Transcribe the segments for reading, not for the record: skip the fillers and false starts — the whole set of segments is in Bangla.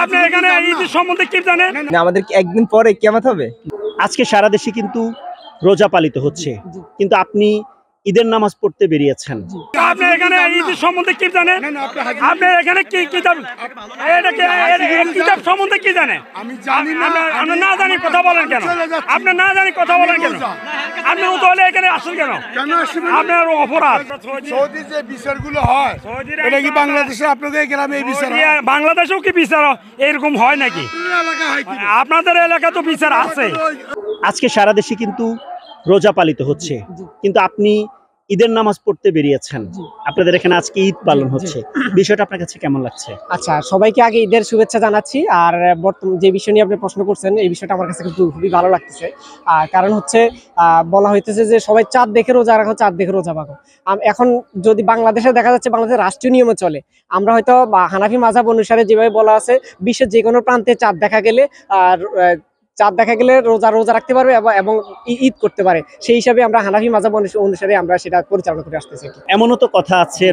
আপনি এখানে ঈদ সম্বন্ধে কি জানেন? আমাদের কি একদিন পরে কিয়ামত হবে? আজকে সারা দেশে কিন্তু রোজা পালিত হচ্ছে, কিন্তু আপনি ঈদের নামাজ পড়তে বেরিয়েছেন। আপনি এখানে ঈদ সম্বন্ধে কি জানেন? আপনি এখানে কি কিতাব কিতাব সম্বন্ধে কি জানেন? আমি জানি না। আপনি না জানি কথা বলেন কেন? আপনি না জানি কথা বলেন কেন? আপনি তাহলে এখানে আসেন কেন? আপনার অপরাধ। সৌদি যে বিচারগুলো হয় এটা কি বাংলাদেশে আপনাদের গ্রামে এই বিচার হয়? বাংলাদেশেও কি বিচার এরকম হয় নাকি? আপনাদের এলাকা তো বিচার আছে। আজকে সারা দেশে কিন্তু রোজা পালিত হচ্ছে, কিন্তু আপনি ঈদের নামাজ পড়তে বেরিয়েছেন। আপনাদের এখানে আজকে ঈদ পালন হচ্ছে, বিষয়টা আপনার কাছে কেমন লাগছে? আচ্ছা, সবাইকে আগে ঈদের শুভেচ্ছা জানাচ্ছি। আর বর্তমান যে বিষয় নিয়ে আপনি প্রশ্ন করছেন, এই বিষয়টা আমার কাছে কিন্তু খুবই ভালো লাগতেছে। কারণ হচ্ছে বলা হইতেছে যে সবাই চাঁদ দেখে রোজা রাখো, চাঁদ দেখে রোজা রাখো। এখন যদি বাংলাদেশে দেখা যাচ্ছে, বাংলাদেশের রাষ্ট্রীয় নিয়মে চলে, আমরা হয়তো হানাফি মাযহাব অনুসারে যেভাবে বলা আছে, বিশ্বের যে কোনো প্রান্তে চাঁদ দেখা গেলে রোজা রাখতে পারবে এবং ঈদ করতে পারে। সেই হিসাবে আমরা হানাফি মাযহাব অনুসারে আমরা সেটা পরিচালনা করে আসতেছি। এমনও তো কথা আছে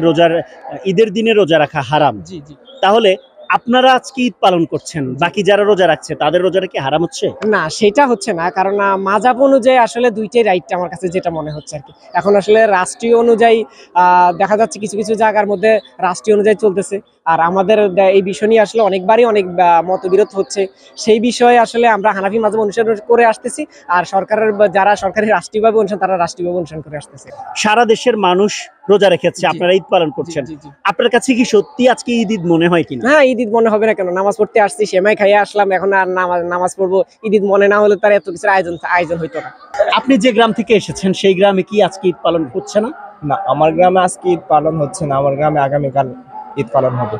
ঈদের দিনে রোজা রাখা হারাম। জি জি। তাহলে আপনারা আজকে ঈদ পালন করছেন, বাকি যারা রোজা রাখছে তাদের রোজাটা কি হারাম হচ্ছে? না, সেটা হচ্ছে না। কারণ মাযহাব অনুযায়ী আসলে দুইটাই রাইট আমার কাছে যেটা মনে হচ্ছে আর কি। এখন আসলে রাষ্ট্রীয় অনুযায়ী দেখা যাচ্ছে কিছু কিছু জায়গার মধ্যে রাষ্ট্রীয় অনুযায়ী চলতেছে, আর আমাদের এই বিষয় নিয়ে আসলে অনেকবারই অনেক মতবিরোধ হচ্ছে। সেই বিষয়ে আসলে আমরা হানাফি মাযহাব অনুসরণ করে আসতেছি, আর যারা সরকারি রাষ্ট্রীয়ভাবে অনুসরণ, তারা রাষ্ট্রীয়ভাবে অনুসরণ করে আসতেছে। সারা দেশের মানুষ রোজা রেখেছে, আপনারা ঈদ পালন করছেন। আপনার কাছে কি সত্যি আজকে ঈদ মনে হয় কিনা? হ্যাঁ, ঈদ মনে হবে না কেন? নামাজ পড়তে আসছি, সেমাই খাইয়ে আসলাম, এখন আর নামাজ পড়বো। ঈদ মনে না হলে তার এত কিছুর আয়োজন হইতো না। আপনি যে গ্রাম থেকে এসেছেন, সেই গ্রামে কি আজকে ঈদ পালন হচ্ছে না? না, আমার গ্রামে আজকে ঈদ পালন হচ্ছে না। আমার গ্রামে আগামীকাল ঈদ পালন হবে।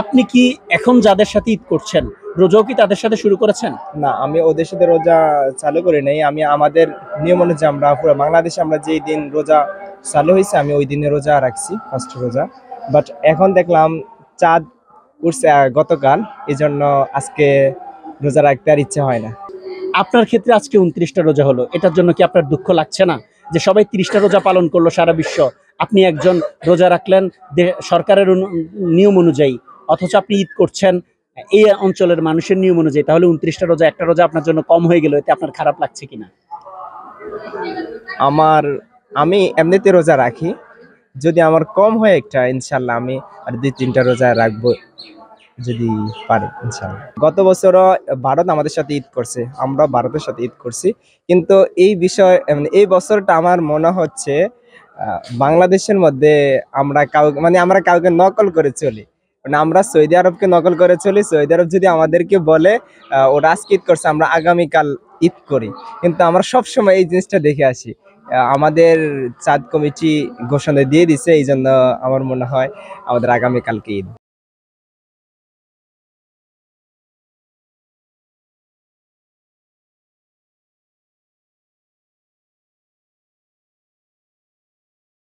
আপনি কি এখন যাদের সাথে ঈদ করছেন, রোজাও কি তাদের সাথে শুরু করেছেন? না, আমি ওদের সাথে রোজা চালু করি নাই। আমি আমাদের নিয়ম অনুযায়ী আমরা পুরো বাংলাদেশে আমরা যেই দিন রোজা চালু হয়েছে, আমি ওই দিনে রোজা রাখছি, ফার্স্ট রোজা। বাট এখন দেখলাম চাঁদ উঠছে গতকাল, এই জন্য আজকে রোজা রাখতে আর ইচ্ছে হয় না। আপনার ক্ষেত্রে আজকে 29টা রোজা হলো, এটার জন্য কি আপনার দুঃখ লাগছে না যে সবাই 30টা রোজা পালন করলো সারা বিশ্ব, আপনি একজন রোজা রাখলেন সরকারের নিয়ম অনুযায়ী, অথচ আপনি ঈদ করছেন এই অঞ্চলের মানুষের নিয়ম অনুযায়ী? তাহলে 29টা রোজা, একটা রোজা আপনার জন্য কম হয়ে গেল, এতে আপনার খারাপ লাগছে কিনা? আমি এমনিতে রোজা রাখি, যদি আমার কম হয় একটা, ইনশাল্লাহ আমি আর 2-3টা রোজা রাখবো যদি পারি, ইনশাল্লাহ। গত বছরও ভারত আমাদের সাথে ঈদ করছে, আমরা ভারতের সাথে ঈদ করছি, কিন্তু এই বছরটা আমার মনে হচ্ছে বাংলাদেশের মধ্যে আমরা কাউকে নকল করে চলি। মানে আমরা সৌদি আরবকে নকল করে চলি। সৌদি আরব যদি আমাদেরকে বলে ওরা আজকে ঈদ করছে, আমরা আগামীকাল ঈদ করি, কিন্তু আমরা সবসময় এই জিনিসটা দেখে আসি। আমাদের চাঁদ কমিটি ঘোষণা দিয়ে দিছে, এই জন্য আমার মনে হয় আমাদের আগামীকালকে ঈদ।